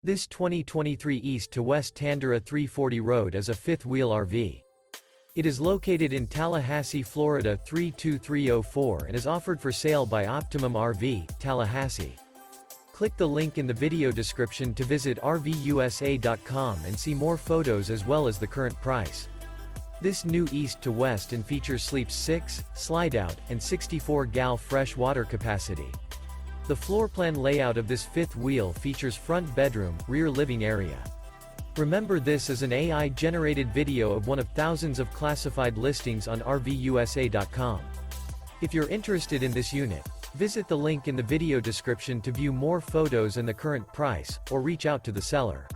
This 2023 East to West Tandara 340 road is a fifth-wheel RV. It is located in Tallahassee, Florida 32304 and is offered for sale by Optimum RV, Tallahassee. Click the link in the video description to visit RVUSA.com and see more photos as well as the current price. This new East to West and features sleeps 6, Slideout, and 64 gal fresh water capacity. The floor plan layout of this fifth wheel features front bedroom, rear living area. Remember, this is an AI-generated video of one of thousands of classified listings on RVUSA.com. If you're interested in this unit, visit the link in the video description to view more photos and the current price, or reach out to the seller.